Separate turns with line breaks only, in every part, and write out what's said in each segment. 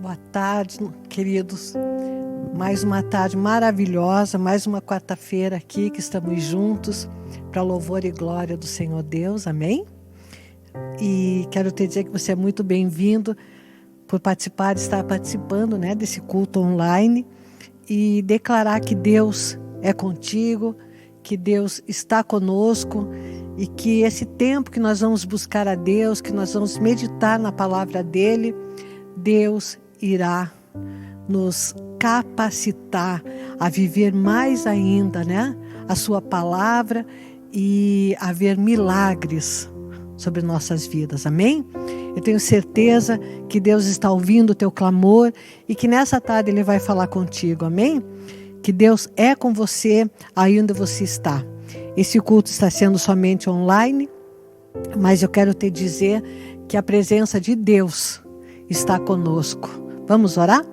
Boa tarde, queridos. Mais uma tarde maravilhosa, mais uma quarta-feira aqui que estamos juntos para louvor e glória do Senhor Deus, amém? E quero te dizer que você é muito bem-vindo por participar, estar participando, né, desse culto online e declarar que Deus é contigo, que Deus está conosco e que esse tempo que nós vamos buscar a Deus, que nós vamos meditar na palavra dele, Deus irá nos capacitar a viver mais ainda, né, a sua palavra e a ver milagres sobre nossas vidas, amém? Eu tenho certeza que Deus está ouvindo o teu clamor e que nessa tarde Ele vai falar contigo, amém? Que Deus é com você aí onde você está. Esse culto está sendo somente online, mas eu quero te dizer que a presença de Deus está conosco. Vamos orar?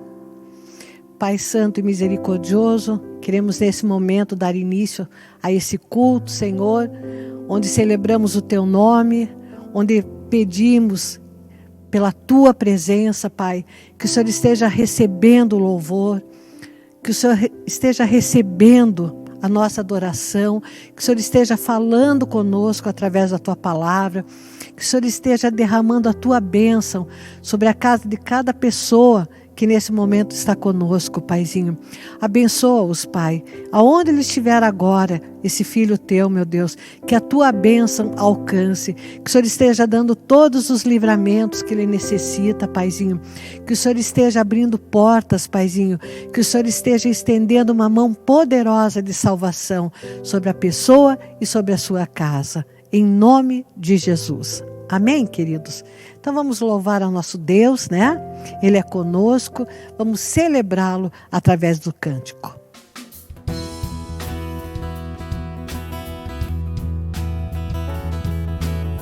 Pai Santo e Misericordioso, queremos nesse momento dar início a esse culto, Senhor, onde celebramos o Teu nome, onde pedimos pela Tua presença, Pai, que o Senhor esteja recebendo o louvor, que o Senhor esteja recebendo a nossa adoração, que o Senhor esteja falando conosco através da Tua palavra, que o Senhor esteja derramando a Tua bênção sobre a casa de cada pessoa que nesse momento está conosco, Paizinho. Abençoa-os, Pai, aonde ele estiver agora, esse filho Teu, meu Deus, que a Tua bênção alcance, que o Senhor esteja dando todos os livramentos que ele necessita, Paizinho, que o Senhor esteja abrindo portas, Paizinho, que o Senhor esteja estendendo uma mão poderosa de salvação sobre a pessoa e sobre a sua casa, em nome de Jesus. Amém, queridos? Então vamos louvar ao nosso Deus, né? Ele é conosco, vamos celebrá-lo através do cântico.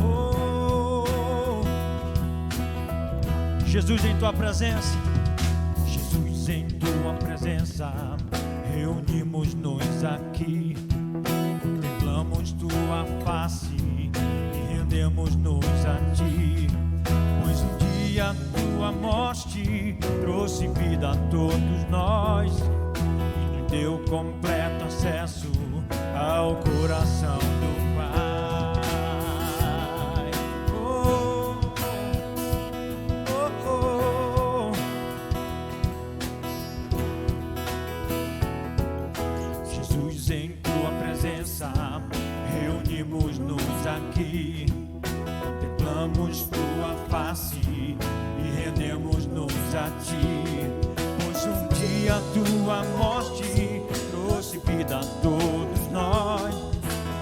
Oh, Jesus em Tua presença, Jesus em Tua presença, reunimos-nos aqui, contemplamos Tua face e rendemos-nos a Ti, pois um dia Tua morte trouxe vida a todos nós e nos deu completo acesso ao coração do Pai. Oh, oh, oh. Jesus em Tua presença, reunimos-nos aqui, contemplamos Tua face e rendemos-nos a Ti, pois um dia Tua morte trouxe vida a todos nós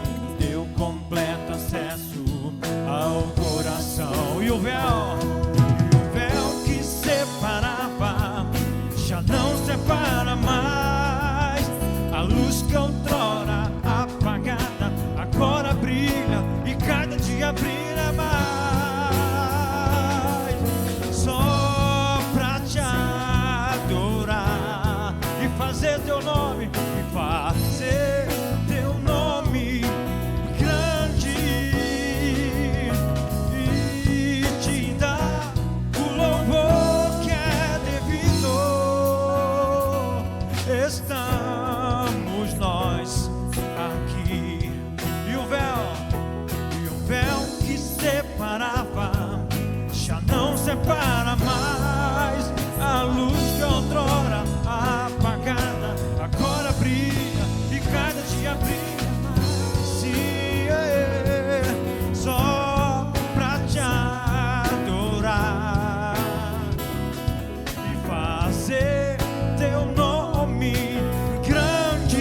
e nos deu completo acesso ao coração. E o véu que separava já não separa mais, a luz que outrora apagada agora brilha e cada dia brilha mais. Só pra Te adorar e fazer Teu nome, e fazer Teu nome grande e Te dar o louvor que é devido. Estamos nós aqui. E o véu que separava já não separa mais, a luz que outrora apagada agora brilha e cada dia brilha mais. Sim, só pra Te adorar e fazer Teu nome grande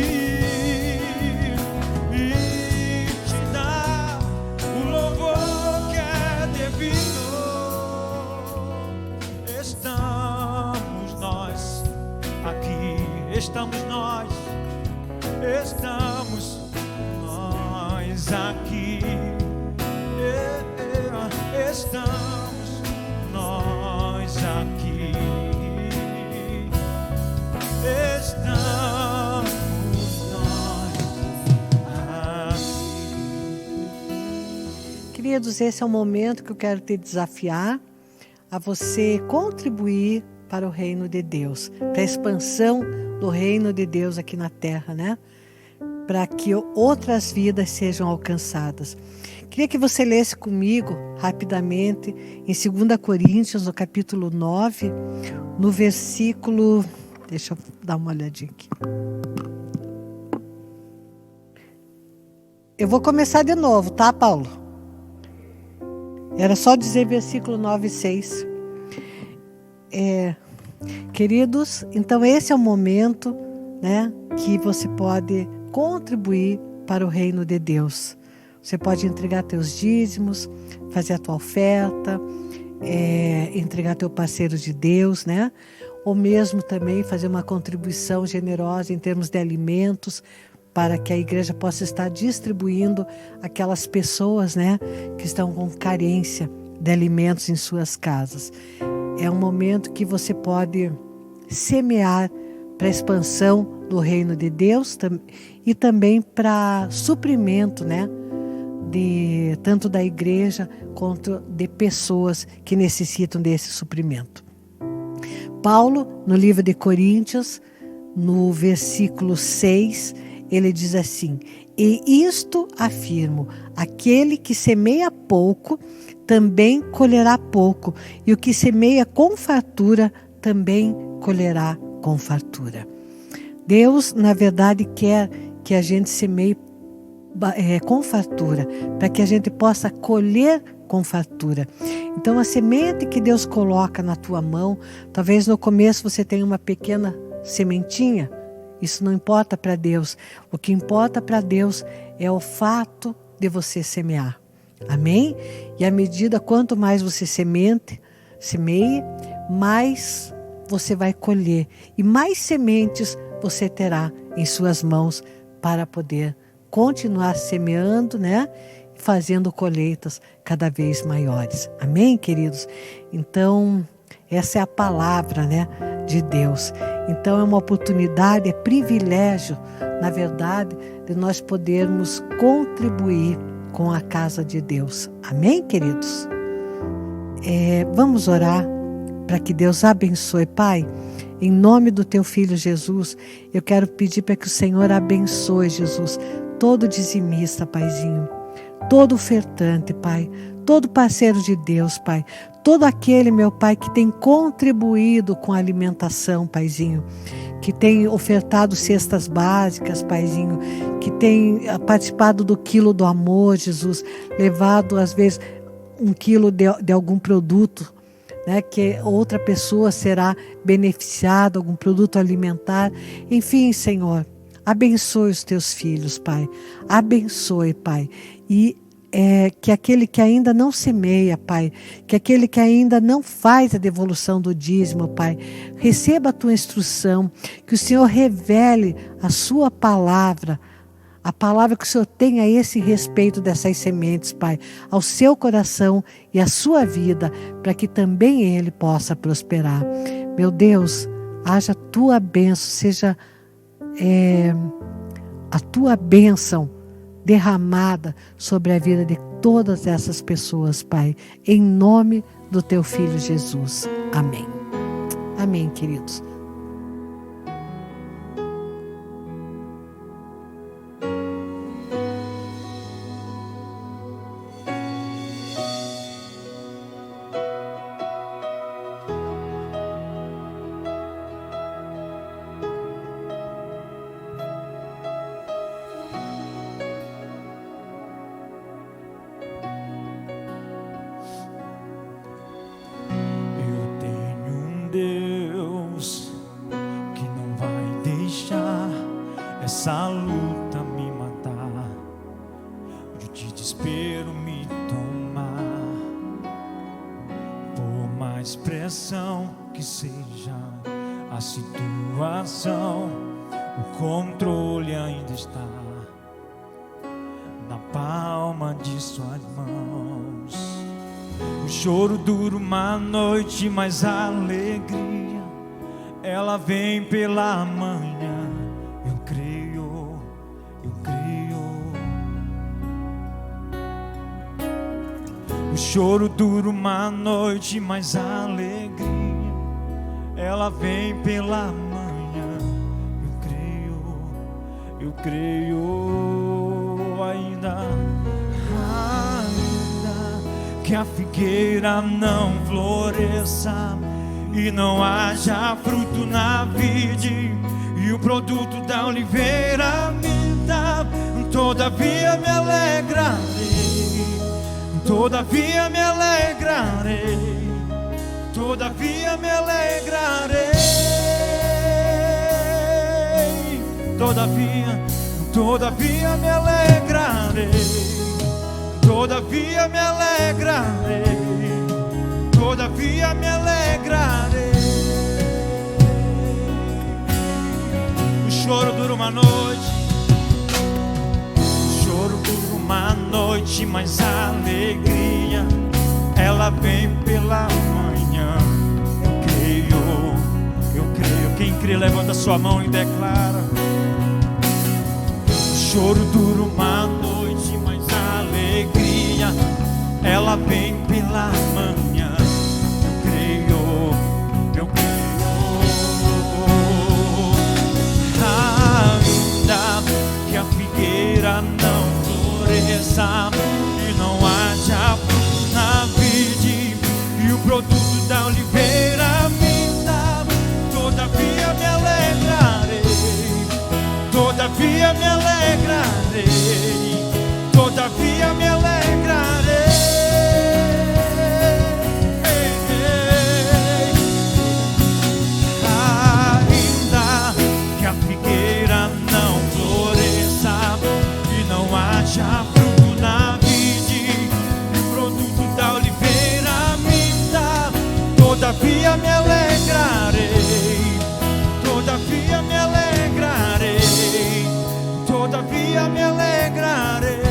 e Te dar o louvor que é devido. Estamos nós aqui, estamos nós aqui, estamos nós aqui, estamos nós aqui.
Queridos, esse é o momento que eu quero te desafiar a você contribuir para o reino de Deus, para a expansão do reino de Deus aqui na terra, né? Para que outras vidas sejam alcançadas. Queria que você lesse comigo, rapidamente, em 2 Coríntios, no capítulo 9, no versículo... Deixa eu dar uma olhadinha aqui. Eu vou começar de novo, tá, Paulo? Era só dizer versículo 9 e 6. Queridos, então esse é o momento, né, que você pode contribuir para o reino de Deus. Você pode entregar teus dízimos, fazer a tua oferta, entregar teu parceiro de Deus, né? Ou mesmo também fazer uma contribuição generosa em termos de alimentos, para que a igreja possa estar distribuindo aquelas pessoas, né, que estão com carência de alimentos em suas casas. É um momento que você pode semear para a expansão do reino de Deus e também para suprimento, né, tanto da igreja quanto de pessoas que necessitam desse suprimento. Paulo, no livro de Coríntios, no versículo 6, ele diz assim: e isto afirmo, aquele que semeia pouco, também colherá pouco, e o que semeia com fartura, também colherá com fartura. Deus, na verdade, quer que a gente semeie com fartura, para que a gente possa colher com fartura. Então, a semente que Deus coloca na tua mão, talvez no começo você tenha uma pequena sementinha, isso não importa para Deus. O que importa para Deus é o fato de você semear. Amém? E à medida quanto mais você semeie, mais você vai colher. E mais sementes você terá em suas mãos para poder continuar semeando, né? Fazendo colheitas cada vez maiores. Amém, queridos? Então, essa é a palavra, né, de Deus. Então, é uma oportunidade, é privilégio, na verdade, de nós podermos contribuir com a casa de Deus. Amém, queridos? Vamos orar para que Deus abençoe. Pai, em nome do teu Filho Jesus, eu quero pedir para que o Senhor abençoe, Jesus, todo dizimista, Paizinho, todo ofertante, Pai, todo parceiro de Deus, Pai, todo aquele, meu Pai, que tem contribuído com a alimentação, Paizinho, que tem ofertado cestas básicas, Paizinho, que tem participado do quilo do amor, Jesus, levado às vezes 1 quilo de algum produto, né, que outra pessoa será beneficiada, algum produto alimentar. Enfim, Senhor, abençoe os teus filhos, Pai. Abençoe, Pai. E que aquele que ainda não semeia, Pai, que aquele que ainda não faz a devolução do dízimo, Pai, receba a tua instrução, que o Senhor revele a sua palavra, a palavra que o Senhor tem a esse respeito dessas sementes, Pai, ao seu coração e à sua vida, para que também ele possa prosperar. Meu Deus, haja a tua bênção, seja a tua bênção derramada sobre a vida de todas essas pessoas, Pai, em nome do teu Filho Jesus. Amém. Amém, queridos.
Deus que não vai deixar essa luta me matar, de desespero me tomar, por mais pressão que seja a situação, o controle ainda está na palma de suas mãos. O choro dura uma noite, mas a alegria ela vem pela manhã. Eu creio, eu creio. O choro dura uma noite, mas a alegria ela vem pela manhã. Eu creio ainda que a figueira não floresça e não haja fruto na vide, e o produto da oliveira minta. Todavia me alegrarei, todavia me alegrarei, todavia me alegrarei, todavia me alegrarei, todavia me alegrarei, todavia me alegrarei. O choro dura uma noite, o choro dura uma noite, mas a alegria, ela vem pela manhã. Eu creio. Quem crê, levanta sua mão e declara. O choro dura uma noite, mas a alegria, ela vem pela manhã. Eu creio. Ainda que a figueira não floresça e não haja fruto na vide, e o produto da oliveira minta, todavia me alegrarei, todavia me alegrarei, todavia me alegrarei. Ainda que a figueira não floresça e não haja fruto na vide, e o produto da oliveira minta, todavia me alegrarei, todavia me alegrarei, todavia me alegrarei,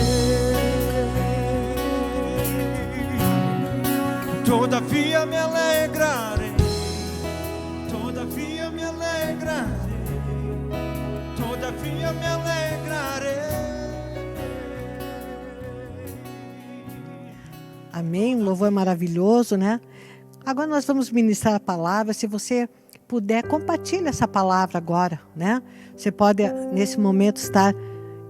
todavia me alegrarei, todavia me alegrarei, todavia me alegrarei.
Amém? Um louvor maravilhoso, né? Agora nós vamos ministrar a palavra. Se você puder, compartilhe essa palavra agora, né? Você pode, nesse momento, estar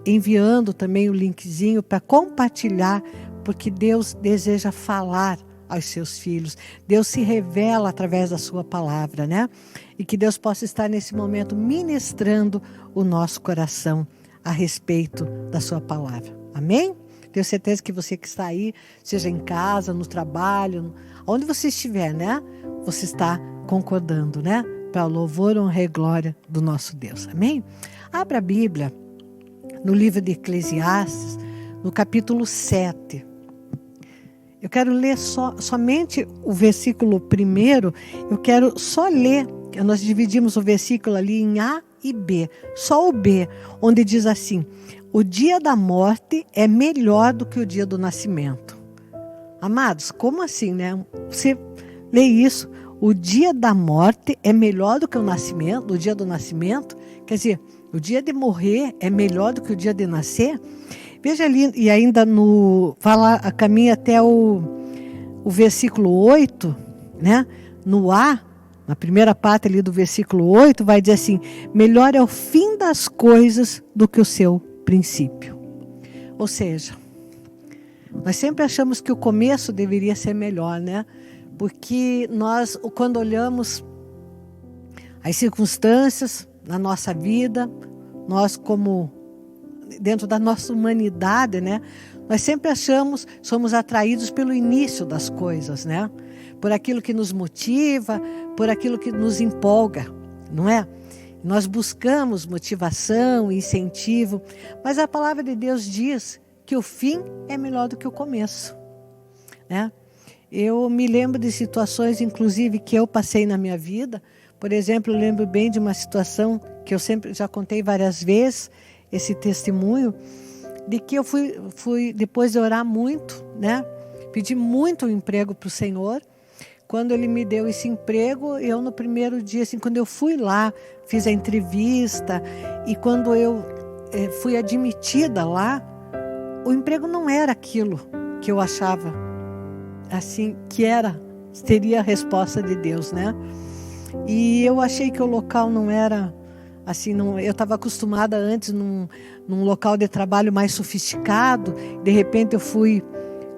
enviando também o linkzinho para compartilhar, porque Deus deseja falar aos seus filhos. Deus se revela através da sua palavra, né? E que Deus possa estar nesse momento ministrando o nosso coração a respeito da sua palavra. Amém? Tenho certeza que você que está aí, seja em casa, no trabalho, onde você estiver, né? Você está concordando, né? Para o louvor, honra e glória do nosso Deus. Amém? Abra a Bíblia no livro de Eclesiastes, no capítulo 7. Eu quero ler somente o versículo 1. Eu quero só ler, nós dividimos o versículo ali em A e B. Só o B, onde diz assim: o dia da morte é melhor do que o dia do nascimento. Amados, como assim, né? Você lê isso, o dia da morte é melhor do que o nascimento, o dia do nascimento. Quer dizer, o dia de morrer é melhor do que o dia de nascer. Veja ali, e ainda caminha até o versículo 8, né? No A, na primeira parte ali do versículo 8, vai dizer assim: melhor é o fim das coisas do que o seu princípio. Ou seja, nós sempre achamos que o começo deveria ser melhor, né? Porque nós, quando olhamos as circunstâncias na nossa vida, nós como dentro da nossa humanidade, né? Nós sempre somos atraídos pelo início das coisas, né? Por aquilo que nos motiva, por aquilo que nos empolga, não é? Nós buscamos motivação, incentivo, mas a palavra de Deus diz que o fim é melhor do que o começo, né? Eu me lembro de situações, inclusive, que eu passei na minha vida. Por exemplo, eu lembro bem de uma situação que eu sempre já contei várias vezes, esse testemunho, de que eu fui depois de orar muito, né? Pedi muito um emprego para o Senhor. Quando Ele me deu esse emprego, eu no primeiro dia, assim, quando eu fui lá, fiz a entrevista, e quando eu fui admitida lá, o emprego não era aquilo que eu achava, assim, que seria a resposta de Deus, né? E eu achei que o local não era assim, eu estava acostumada antes num local de trabalho mais sofisticado. De repente eu fui,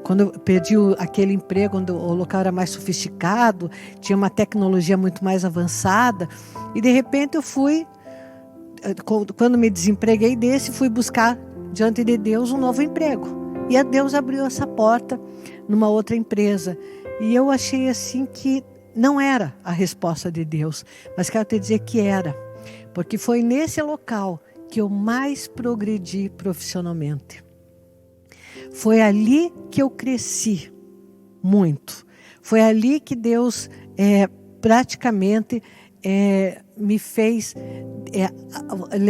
quando eu perdi aquele emprego, onde o local era mais sofisticado, tinha uma tecnologia muito mais avançada, e de repente eu fui, quando me desempreguei fui buscar diante de Deus um novo emprego. E a Deus abriu essa porta numa outra empresa. E eu achei assim que não era a resposta de Deus, mas quero te dizer que era, porque foi nesse local que eu mais progredi profissionalmente. Foi ali que eu cresci muito. Foi ali que Deus praticamente me fez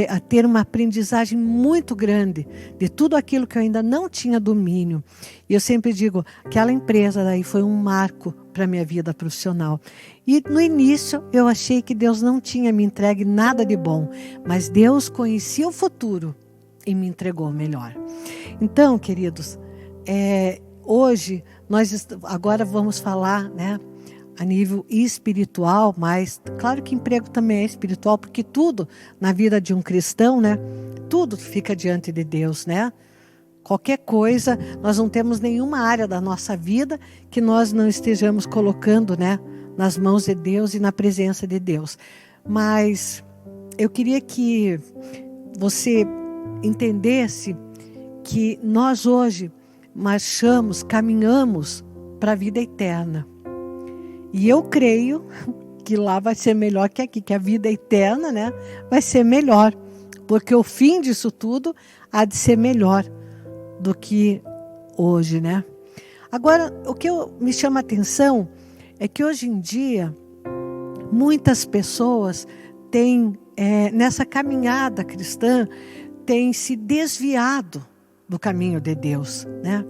a ter uma aprendizagem muito grande de tudo aquilo que eu ainda não tinha domínio. E eu sempre digo, aquela empresa daí foi um marco para a minha vida profissional. E no início eu achei que Deus não tinha me entregue nada de bom, mas Deus conhecia o futuro e me entregou o melhor. Então, queridos, hoje nós agora vamos falar, né, a nível espiritual, mas claro que emprego também é espiritual, porque tudo na vida de um cristão, né, tudo fica diante de Deus, né? Qualquer coisa, nós não temos nenhuma área da nossa vida que nós não estejamos colocando, né, nas mãos de Deus e na presença de Deus. Mas eu queria que você entendesse que nós hoje caminhamos para a vida eterna. E eu creio que lá vai ser melhor que aqui, que a vida eterna, né, vai ser melhor, porque o fim disso tudo há de ser melhor do que hoje, né? Agora, o que me chama a atenção é que hoje em dia muitas pessoas têm, nessa caminhada cristã, têm se desviado do caminho de Deus, né?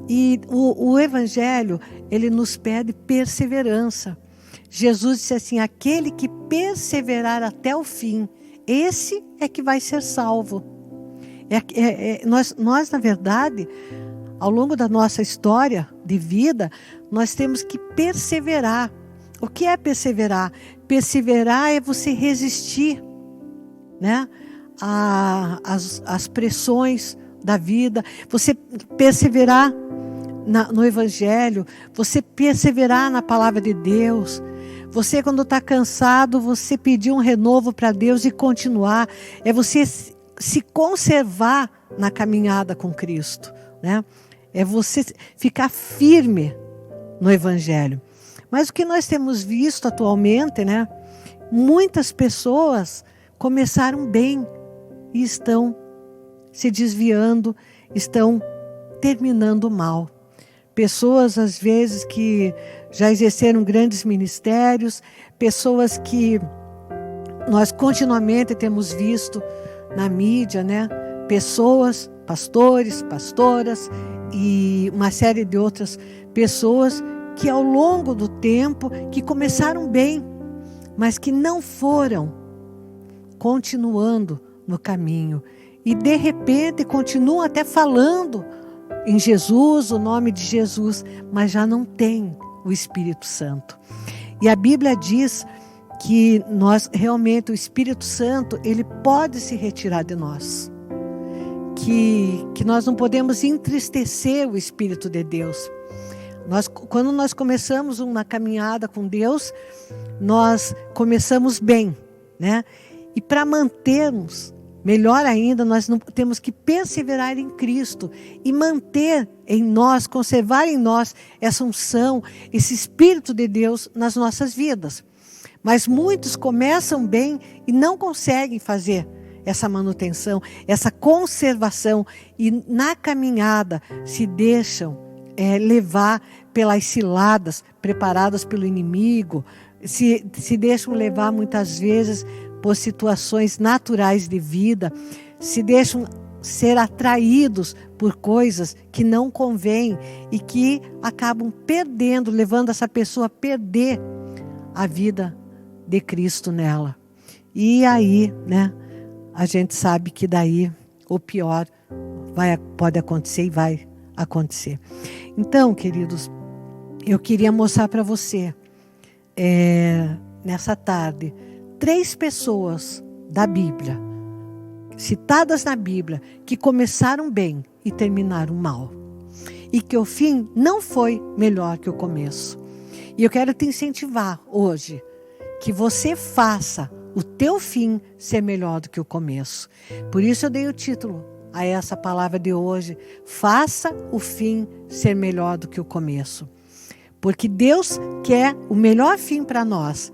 E o Evangelho, ele nos pede perseverança. Jesus disse assim, aquele que perseverar até o fim, esse é que vai ser salvo. Nós, na verdade, ao longo da nossa história de vida, nós temos que perseverar. O que é perseverar? Perseverar é você resistir, né, às pressões da vida, você perseverar no Evangelho, você perseverar na palavra de Deus. Você, quando está cansado, você pedir um renovo para Deus e continuar. É você se conservar na caminhada com Cristo, né? É você ficar firme no Evangelho. Mas o que nós temos visto atualmente, né? Muitas pessoas começaram bem e estão se desviando, estão terminando mal. Pessoas, às vezes, que já exerceram grandes ministérios, pessoas que nós continuamente temos visto na mídia, né? Pessoas, pastores, pastoras e uma série de outras pessoas que ao longo do tempo, que começaram bem, mas que não foram continuando no caminho. E de repente continuam até falando em Jesus, o nome de Jesus, mas já não tem o Espírito Santo. E a Bíblia diz que nós realmente, o Espírito Santo, ele pode se retirar de nós. Que nós não podemos entristecer o Espírito de Deus. Quando nós começamos uma caminhada com Deus, nós começamos bem, né? E para mantermos, melhor ainda, nós temos que perseverar em Cristo e manter em nós, conservar em nós essa unção, esse Espírito de Deus nas nossas vidas. Mas muitos começam bem e não conseguem fazer essa manutenção, essa conservação, e na caminhada se deixam levar pelas ciladas preparadas pelo inimigo, se deixam levar muitas vezes por situações naturais de vida, se deixam ser atraídos por coisas que não convêm e que acabam perdendo, levando essa pessoa a perder a vida de Cristo nela. E aí, né, a gente sabe que daí o pior pode acontecer e vai acontecer. Então, queridos, eu queria mostrar para você, nessa tarde, 3 pessoas da Bíblia, citadas na Bíblia, que começaram bem e terminaram mal. E que o fim não foi melhor que o começo. E eu quero te incentivar hoje, que você faça o teu fim ser melhor do que o começo. Por isso eu dei o título a essa palavra de hoje: faça o fim ser melhor do que o começo. Porque Deus quer o melhor fim para nós.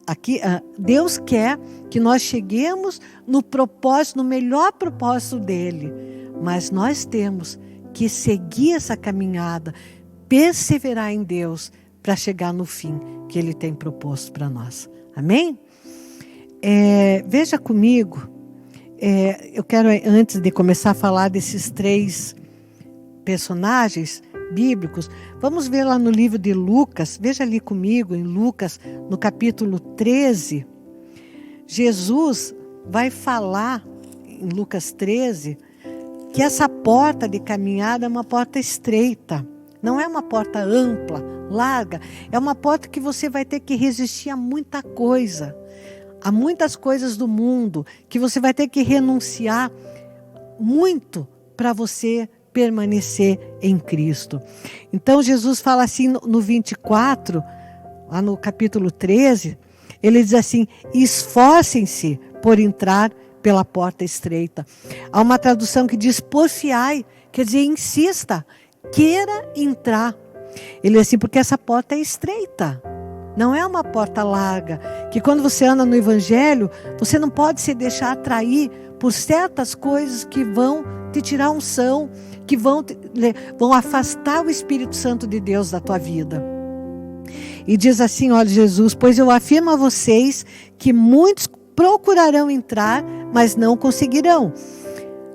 Aqui, Deus quer que nós cheguemos no propósito, no melhor propósito dele. Mas nós temos que seguir essa caminhada, perseverar em Deus para chegar no fim que Ele tem proposto para nós. Amém? Veja comigo, eu quero, antes de começar a falar desses 3 personagens bíblicos, vamos ver lá no livro de Lucas. Veja ali comigo em Lucas, no capítulo 13. Jesus vai falar em Lucas 13 que essa porta de caminhada é uma porta estreita, não é uma porta ampla, larga, é uma porta que você vai ter que resistir a muita coisa, a muitas coisas do mundo, que você vai ter que renunciar muito para você permanecer em Cristo. Então Jesus fala assim no 24, lá no capítulo 13, ele diz assim: esforcem-se por entrar pela porta estreita. Há uma tradução que diz porfiai, quer dizer, insista, queira entrar. Ele diz assim, porque essa porta é estreita, não é uma porta larga, que quando você anda no Evangelho, você não pode se deixar atrair por certas coisas que vão te tirar a unção, que vão afastar o Espírito Santo de Deus da tua vida. E diz assim, olha Jesus, pois eu afirmo a vocês que muitos procurarão entrar, mas não conseguirão.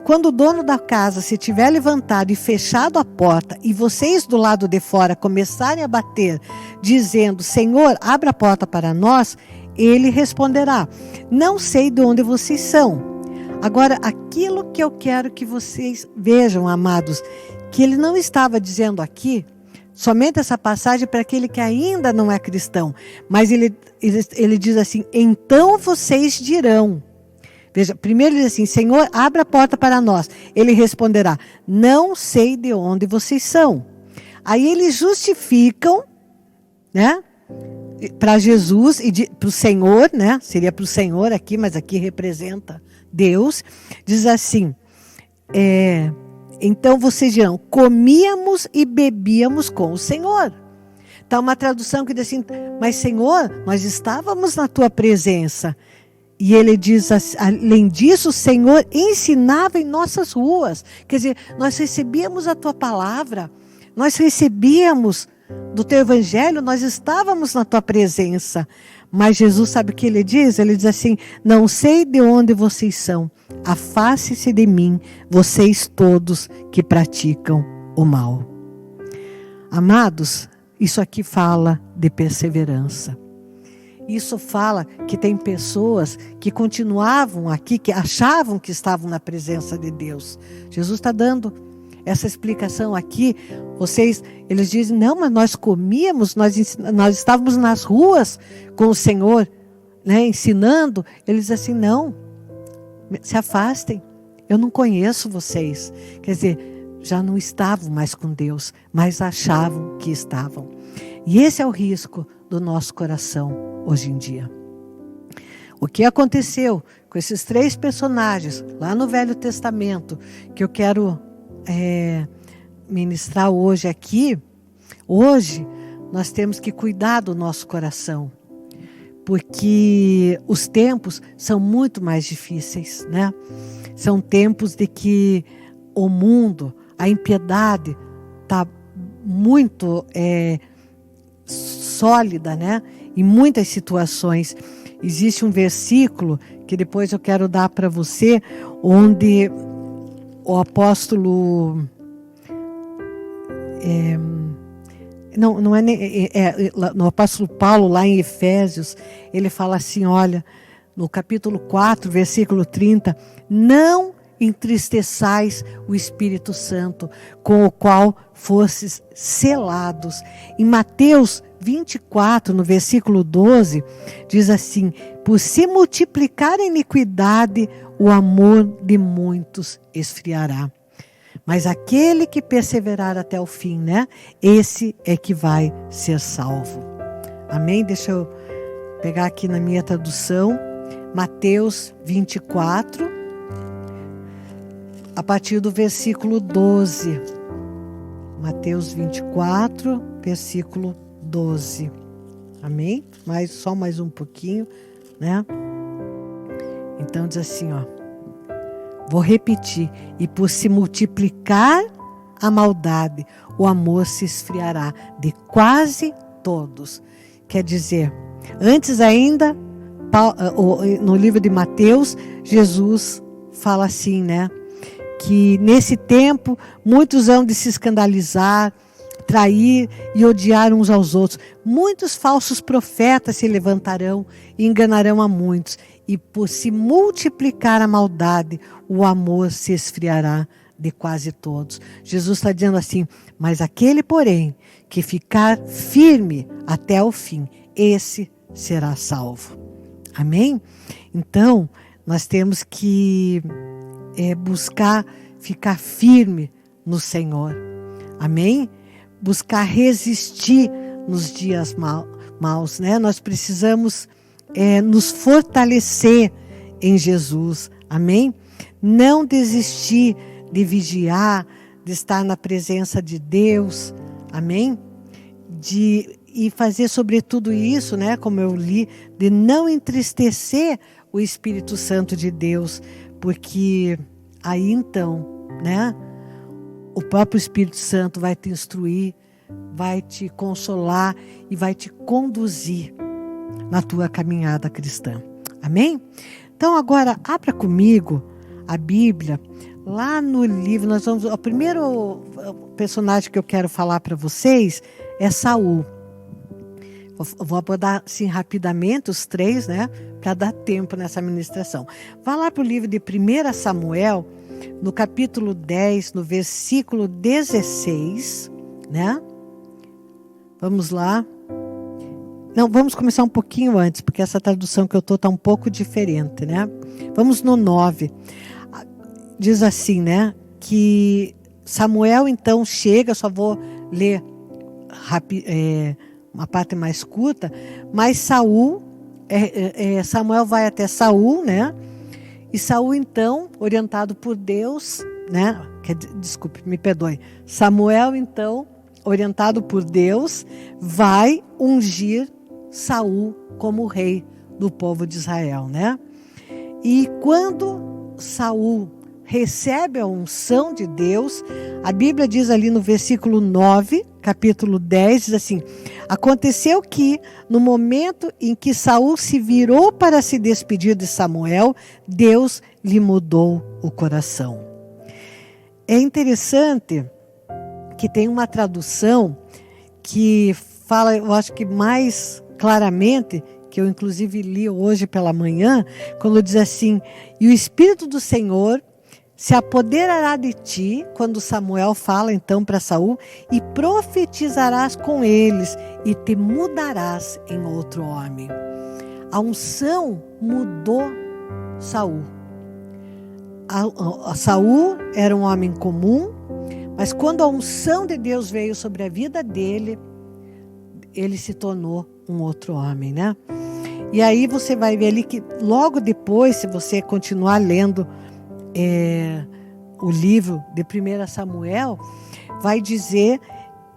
Quando o dono da casa se tiver levantado e fechado a porta, e vocês do lado de fora começarem a bater, dizendo, Senhor, abra a porta para nós, ele responderá, não sei de onde vocês são. Agora, aquilo que eu quero que vocês vejam, amados, que ele não estava dizendo aqui, somente essa passagem para aquele que ainda não é cristão, mas ele diz assim, então vocês dirão. Veja, primeiro ele diz assim, Senhor, abra a porta para nós. Ele responderá, não sei de onde vocês são. Aí eles justificam, né, para Jesus e para o Senhor, né, seria para o Senhor aqui, mas aqui representa Deus, diz assim, então vocês dirão, comíamos e bebíamos com o Senhor. Está uma tradução que diz assim, mas Senhor, nós estávamos na tua presença. E ele diz, além disso, o Senhor ensinava em nossas ruas. Quer dizer, nós recebíamos a tua palavra, nós recebíamos do teu evangelho, nós estávamos na tua presença. Mas Jesus sabe o que ele diz? Ele diz assim, não sei de onde vocês são, afaste-se de mim, vocês todos que praticam o mal. Amados, isso aqui fala de perseverança. Isso fala que tem pessoas que continuavam aqui, que achavam que estavam na presença de Deus. Jesus está dando essa explicação aqui. Eles dizem, não, mas nós comíamos, nós estávamos nas ruas com o Senhor, né, ensinando. Eles dizem assim, não, se afastem, eu não conheço vocês. Quer dizer, já não estavam mais com Deus, mas achavam que estavam. E esse é o risco do nosso coração hoje em dia. O que aconteceu com esses 3 personagens lá no Velho Testamento, que eu quero ministrar hoje aqui, hoje nós temos que cuidar do nosso coração, porque os tempos são muito mais difíceis, né? São tempos de que o mundo, a impiedade está muito sólida, né? Em muitas situações. Existe um versículo que depois eu quero dar para você, onde o apóstolo no apóstolo Paulo, lá em Efésios, ele fala assim, olha, no capítulo 4, versículo 30, não entristeçais o Espírito Santo, com o qual fostes selados. Em Mateus 24, no versículo 12, diz assim: por se multiplicar a iniquidade, o amor de muitos esfriará. Mas aquele que perseverar até o fim, né? Esse é que vai ser salvo. Amém? Deixa eu pegar aqui na minha tradução. Mateus 24, a partir do versículo 12. Mateus 24, versículo 12. Amém? Só mais um pouquinho, né? Então diz assim, ó. Vou repetir. E por se multiplicar a maldade, o amor se esfriará de quase todos. Quer dizer, antes ainda, no livro de Mateus, Jesus fala assim, né? Que nesse tempo, muitos hão de se escandalizar, trair e odiar uns aos outros. Muitos falsos profetas se levantarão e enganarão a muitos. E por se multiplicar a maldade, o amor se esfriará de quase todos. Jesus está dizendo assim, mas aquele, porém, que ficar firme até o fim, esse será salvo. Amém? Então, nós temos que buscar ficar firme no Senhor. Amém? Buscar resistir nos dias maus, né? Nós precisamos nos fortalecer em Jesus. Amém? Não desistir de vigiar, de estar na presença de Deus. Amém? E fazer sobretudo isso, né? Como eu li, de não entristecer o Espírito Santo de Deus, porque aí então, né? O próprio Espírito Santo vai te instruir, vai te consolar e vai te conduzir na tua caminhada cristã. Amém? Então agora abra comigo a Bíblia, lá no livro, o primeiro personagem que eu quero falar para vocês é Saul. Vou abordar assim rapidamente os três, né? Para dar tempo nessa ministração. Vá lá para o livro de 1 Samuel, no capítulo 10, no versículo 16, né? Vamos lá. Não, vamos começar um pouquinho antes, porque essa tradução que eu estou está um pouco diferente, né? Vamos no 9. Diz assim, né? Que Samuel então chega, só vou ler uma parte mais curta, mas Saul, Samuel vai até Saul, né? E Saul então, orientado por Deus, né? Desculpe, me perdoe. Samuel então, orientado por Deus, vai ungir Saul como rei do povo de Israel, né? E quando Saul recebe a unção de Deus, a Bíblia diz ali no versículo 9, capítulo 10, diz assim: aconteceu que, no momento em que Saul se virou para se despedir de Samuel, Deus lhe mudou o coração. É interessante que tem uma tradução que fala, eu acho que mais claramente, que eu inclusive li hoje pela manhã, quando diz assim: e o Espírito do Senhor se apoderará de ti, quando Samuel fala então para Saul, e profetizarás com eles, e te mudarás em outro homem. A unção mudou Saul. Saul era um homem comum, mas quando a unção de Deus veio sobre a vida dele, ele se tornou um outro homem, né? E aí você vai ver ali que logo depois, se você continuar lendo o livro de 1 Samuel, vai dizer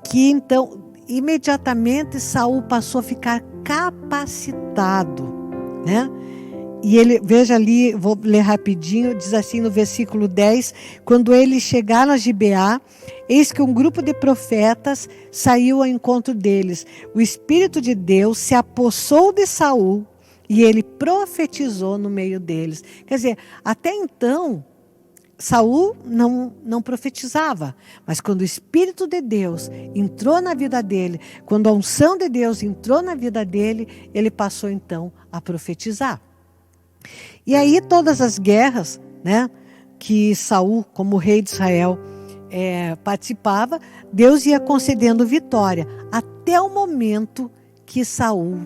que então imediatamente Saul passou a ficar capacitado, né? E ele, veja ali, vou ler rapidinho, diz assim no versículo 10, quando eles chegaram a Gibeá, eis que um grupo de profetas saiu ao encontro deles. O Espírito de Deus se apossou de Saul e ele profetizou no meio deles. Quer dizer, até então, Saul não profetizava, mas quando o Espírito de Deus entrou na vida dele, quando a unção de Deus entrou na vida dele, ele passou então a profetizar. E aí todas as guerras, né, que Saul, como rei de Israel, participava, Deus ia concedendo vitória, até o momento que Saul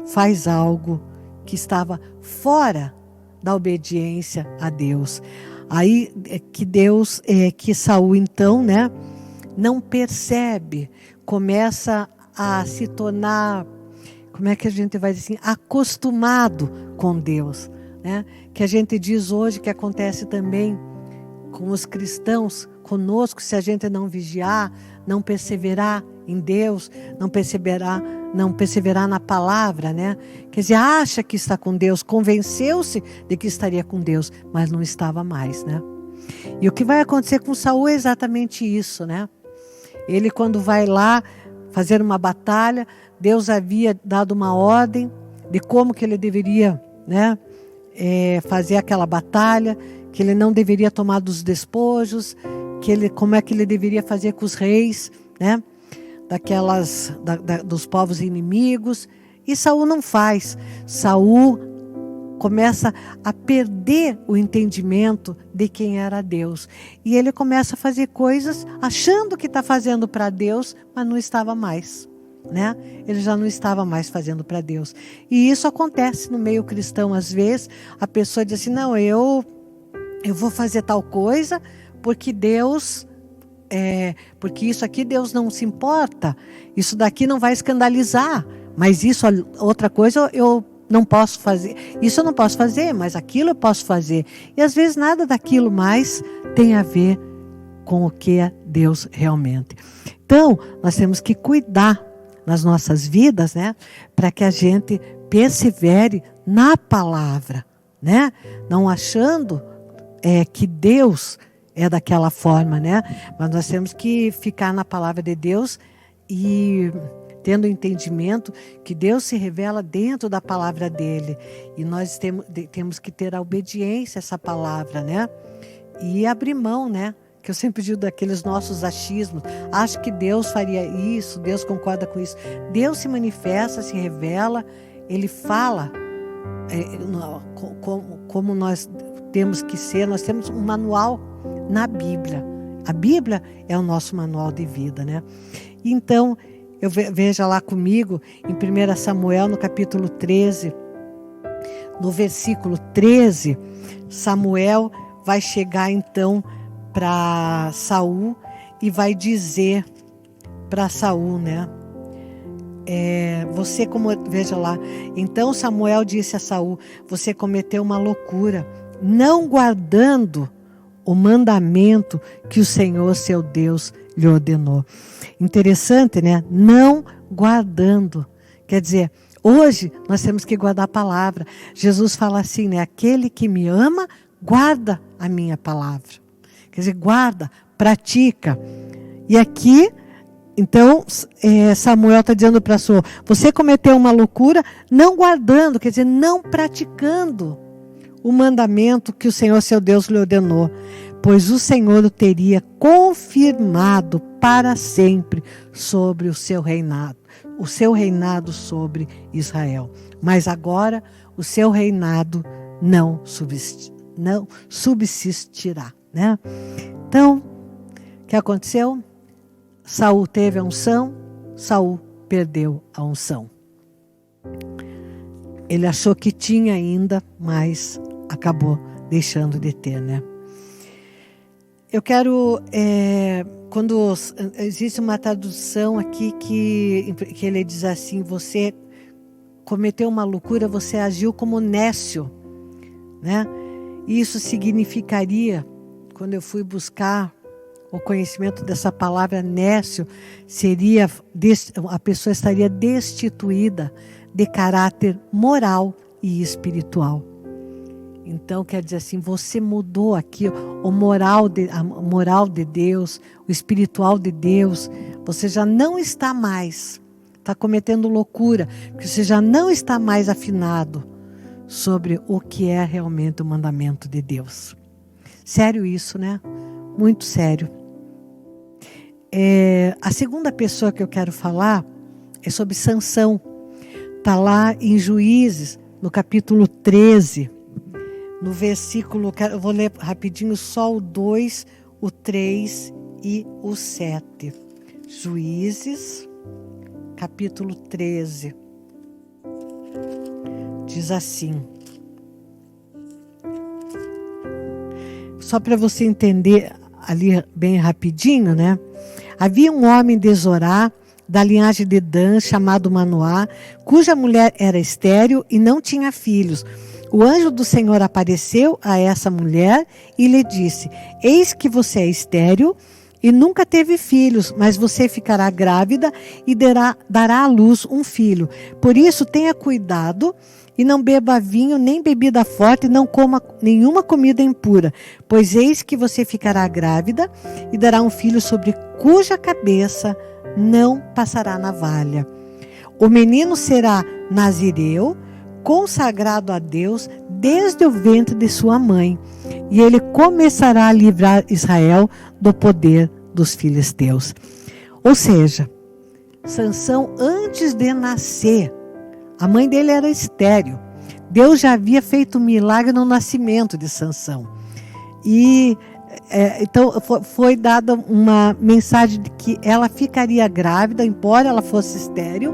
faz algo que estava fora da obediência a Deus. Aí que Saul então, né, não percebe, começa a se tornar, como é que a gente vai dizer assim, acostumado com Deus, né? Que a gente diz hoje que acontece também com os cristãos, conosco, se a gente não vigiar, não perseverar em Deus, não perseverar na palavra, né? Quer dizer, acha que está com Deus, convenceu-se de que estaria com Deus, mas não estava mais, né? E o que vai acontecer com Saul é exatamente isso, né? Ele, quando vai lá fazer uma batalha, Deus havia dado uma ordem de como que ele deveria, né, fazer aquela batalha, que ele não deveria tomar dos despojos, como é que ele deveria fazer com os reis, né, dos povos inimigos. E Saul não faz. Saul começa a perder o entendimento de quem era Deus. E ele começa a fazer coisas achando que está fazendo para Deus, mas não estava mais, né? Ele já não estava mais fazendo para Deus. E isso acontece no meio cristão às vezes. A pessoa diz assim, não, eu vou fazer tal coisa porque Deus... porque isso aqui Deus não se importa, isso daqui não vai escandalizar, mas isso, outra coisa eu não posso fazer, isso eu não posso fazer, mas aquilo eu posso fazer. E às vezes nada daquilo mais tem a ver com o que é Deus realmente. Então, nós temos que cuidar nas nossas vidas, né, para que a gente persevere na palavra, né, não achando que Deus é daquela forma, né? Mas nós temos que ficar na palavra de Deus e tendo entendimento que Deus se revela dentro da palavra dele. E nós temos que ter a obediência a essa palavra, né? E abrir mão, né? Que eu sempre digo daqueles nossos achismos. Acho que Deus faria isso, Deus concorda com isso. Deus se manifesta, se revela, ele fala como nós temos que ser. Nós temos um manual na Bíblia. A Bíblia é o nosso manual de vida, né? Então, veja lá comigo, em 1 Samuel, no capítulo 13, no versículo 13, Samuel vai chegar então para Saul e vai dizer para Saul, né? Veja lá, então Samuel disse a Saul, você cometeu uma loucura, não guardando o mandamento que o Senhor, seu Deus, lhe ordenou. Interessante, né? Não guardando. Quer dizer, hoje nós temos que guardar a palavra. Jesus fala assim, né? Aquele que me ama, guarda a minha palavra. Quer dizer, guarda, pratica. E aqui, então, Samuel está dizendo para Saul, você cometeu uma loucura não guardando, quer dizer, não praticando o mandamento que o Senhor, seu Deus, lhe ordenou, pois o Senhor o teria confirmado para sempre sobre o seu reinado sobre Israel. Mas agora o seu reinado não subsistirá, né? Então, o que aconteceu? Saul teve a unção, Saul perdeu a unção. Ele achou que tinha ainda, mas acabou deixando de ter, né? Eu quero, quando existe uma tradução aqui que ele diz assim, você cometeu uma loucura, você agiu como nécio, né? Isso significaria, quando eu fui buscar o conhecimento dessa palavra nécio, seria, a pessoa estaria destituída de caráter moral e espiritual. Então, quer dizer assim, você mudou aqui a moral de Deus, o espiritual de Deus. Você já não está mais, está cometendo loucura, porque você já não está mais afinado sobre o que é realmente o mandamento de Deus. Sério isso, né? Muito sério. A segunda pessoa que eu quero falar é sobre Sansão. Está lá em Juízes, no capítulo 13. no versículo, eu vou ler rapidinho só o 2, o 3 e o 7. Juízes, capítulo 13. Diz assim. Só para você entender ali bem rapidinho, né? Havia um homem de Zorá, da linhagem de Dan, chamado Manoá, cuja mulher era estéril e não tinha filhos. O anjo do Senhor apareceu a essa mulher e lhe disse: eis que você é estéril e nunca teve filhos, mas você ficará grávida e dará à luz um filho. Por isso, tenha cuidado e não beba vinho nem bebida forte, e não coma nenhuma comida impura, pois eis que você ficará grávida e dará um filho sobre cuja cabeça não passará navalha. O menino será nazireu, consagrado a Deus desde o ventre de sua mãe, e ele começará a livrar Israel do poder dos filisteus. Ou seja, Sansão, antes de nascer, a mãe dele era estéril. Deus já havia feito um milagre no nascimento de Sansão. E então foi dada uma mensagem de que ela ficaria grávida, embora ela fosse estéril,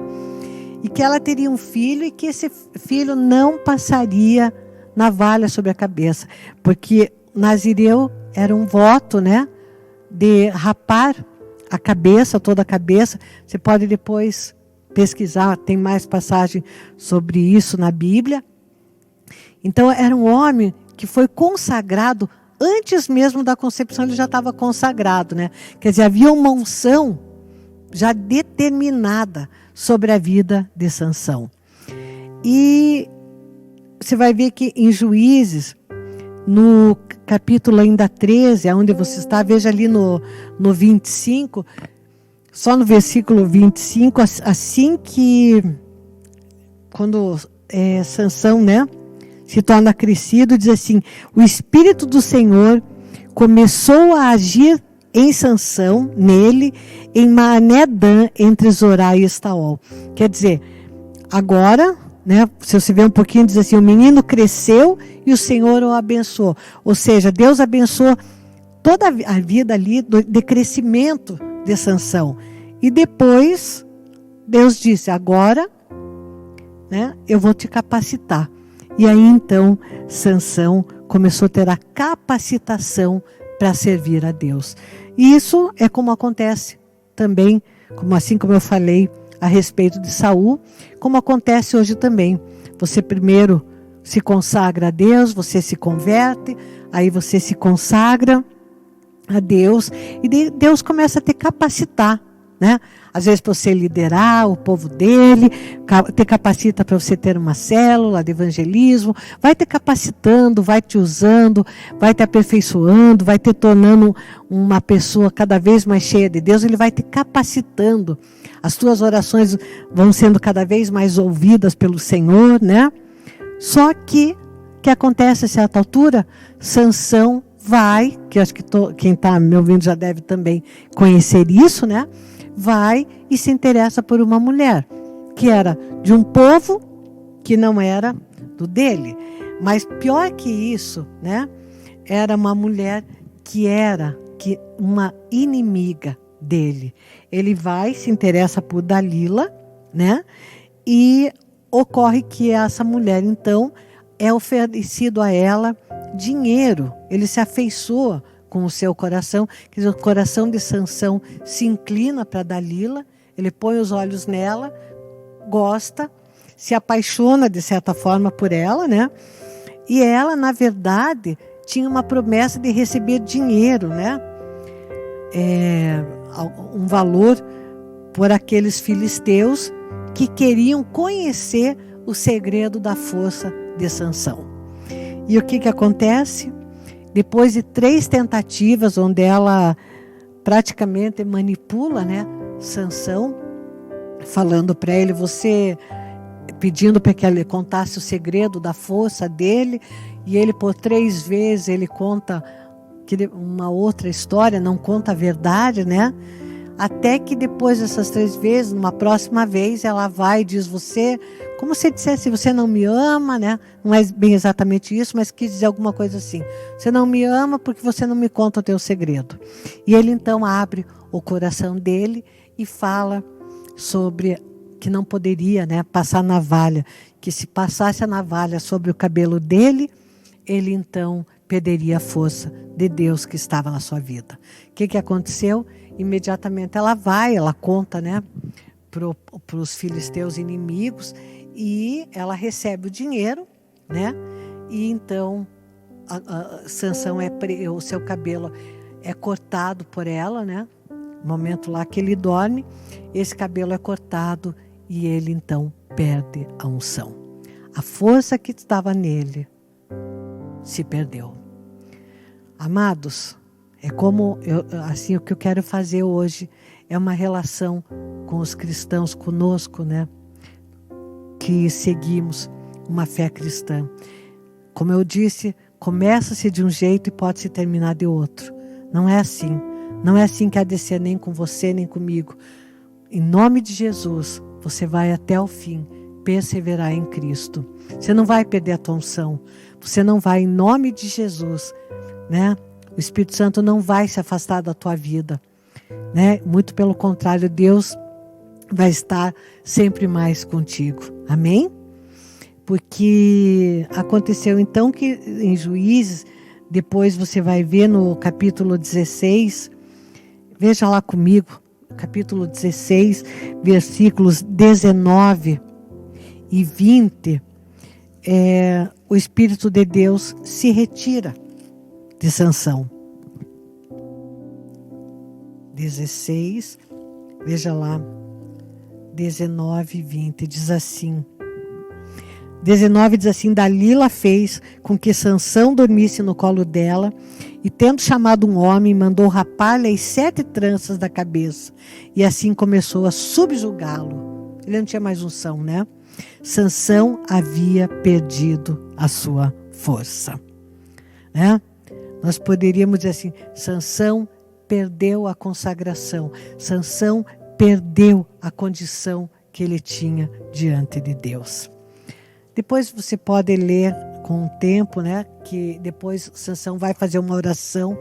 e que ela teria um filho e que esse filho não passaria navalha sobre a cabeça, porque nazireu era um voto, né, de rapar a cabeça, toda a cabeça. Você pode depois pesquisar, tem mais passagem sobre isso na Bíblia. Então era um homem que foi consagrado antes mesmo da concepção, ele já estava consagrado, né? Quer dizer, havia uma unção já determinada sobre a vida de Sansão. E você vai ver que em Juízes, no capítulo ainda 13, onde você está, veja ali no 25, só no versículo 25, assim que, quando Sansão, né, se torna crescido, diz assim: o Espírito do Senhor começou a agir em Sansão, nele, em Maanedã, entre Zorá e Estaol. Quer dizer, agora, né, se você ver um pouquinho, diz assim: o menino cresceu e o Senhor o abençoou. Ou seja, Deus abençoou toda a vida ali de crescimento de Sansão. E depois, Deus disse: agora, né, eu vou te capacitar. E aí então Sansão começou a ter a capacitação para servir a Deus. E isso é como acontece também, assim como eu falei a respeito de Saul, como acontece hoje também. Você primeiro se consagra a Deus, você se converte, aí você se consagra a Deus e Deus começa a te capacitar, né? Às vezes para você liderar o povo dele, te capacita para você ter uma célula de evangelismo, vai te capacitando, vai te usando, vai te aperfeiçoando, vai te tornando uma pessoa cada vez mais cheia de Deus. Ele vai te capacitando. As tuas orações vão sendo cada vez mais ouvidas pelo Senhor, né? Só que acontece a certa altura, Sansão vai, que acho que quem está me ouvindo já deve também conhecer isso, né? Vai e se interessa por uma mulher que era de um povo que não era do dele. Mas pior que isso, né? Era uma mulher que era uma inimiga dele. Ele vai, se interessa por Dalila, né? E ocorre que essa mulher, então, é oferecido a ela dinheiro. Ele se afeiçoa com o seu coração, que o coração de Sansão se inclina para Dalila, ele põe os olhos nela, gosta, se apaixona de certa forma por ela, né? E ela, na verdade, tinha uma promessa de receber dinheiro, né? Um valor por aqueles filisteus que queriam conhecer o segredo da força de Sansão. E o que acontece? Depois de 3 tentativas, onde ela praticamente manipula, né, Sansão, falando para ele, pedindo para que ele contasse o segredo da força dele, e ele por 3 vezes ele conta uma outra história, não conta a verdade, né? até que depois dessas 3 vezes, numa próxima vez, ela vai e diz como se dissesse, você não me ama, né? Não é bem exatamente isso, mas quis dizer alguma coisa assim. Você não me ama porque você não me conta o teu segredo. E ele então abre o coração dele e fala sobre que não poderia, né, passar navalha, que se passasse a navalha sobre o cabelo dele, ele então perderia a força de Deus que estava na sua vida. O que aconteceu? Imediatamente ela conta, né, para os filisteus inimigos, e ela recebe o dinheiro, né, e então Sansão o seu cabelo é cortado por ela, né, no momento lá que ele dorme, esse cabelo é cortado e ele então perde a unção. A força que estava nele se perdeu. Amados, é como assim, o que eu quero fazer hoje é uma relação com os cristãos conosco, né? Que seguimos uma fé cristã. Como eu disse, começa-se de um jeito e pode se terminar de outro. Não é assim. Não é assim que há de ser nem com você, nem comigo. Em nome de Jesus, você vai até o fim, perseverar em Cristo. Você não vai perder a tua unção. Você não vai, em nome de Jesus, né? O Espírito Santo não vai se afastar da tua vida, né? Muito pelo contrário, Deus vai estar sempre mais contigo. Amém? Porque aconteceu então que em Juízes, depois você vai ver no capítulo 16, veja lá comigo, capítulo 16, versículos 19 e 20, o Espírito de Deus se retira de Sansão. 16, veja lá, 19 e 20, diz assim. 19 diz assim: Dalila fez com que Sansão dormisse no colo dela, e tendo chamado um homem, mandou rapar-lhe as 7 tranças da cabeça, e assim começou a subjugá-lo. Ele não tinha mais unção, né? Sansão havia perdido a sua força, né? Nós poderíamos dizer assim: Sansão perdeu a consagração, Sansão perdeu a condição que ele tinha diante de Deus. Depois você pode ler com o tempo, né, que depois Sansão vai fazer uma oração,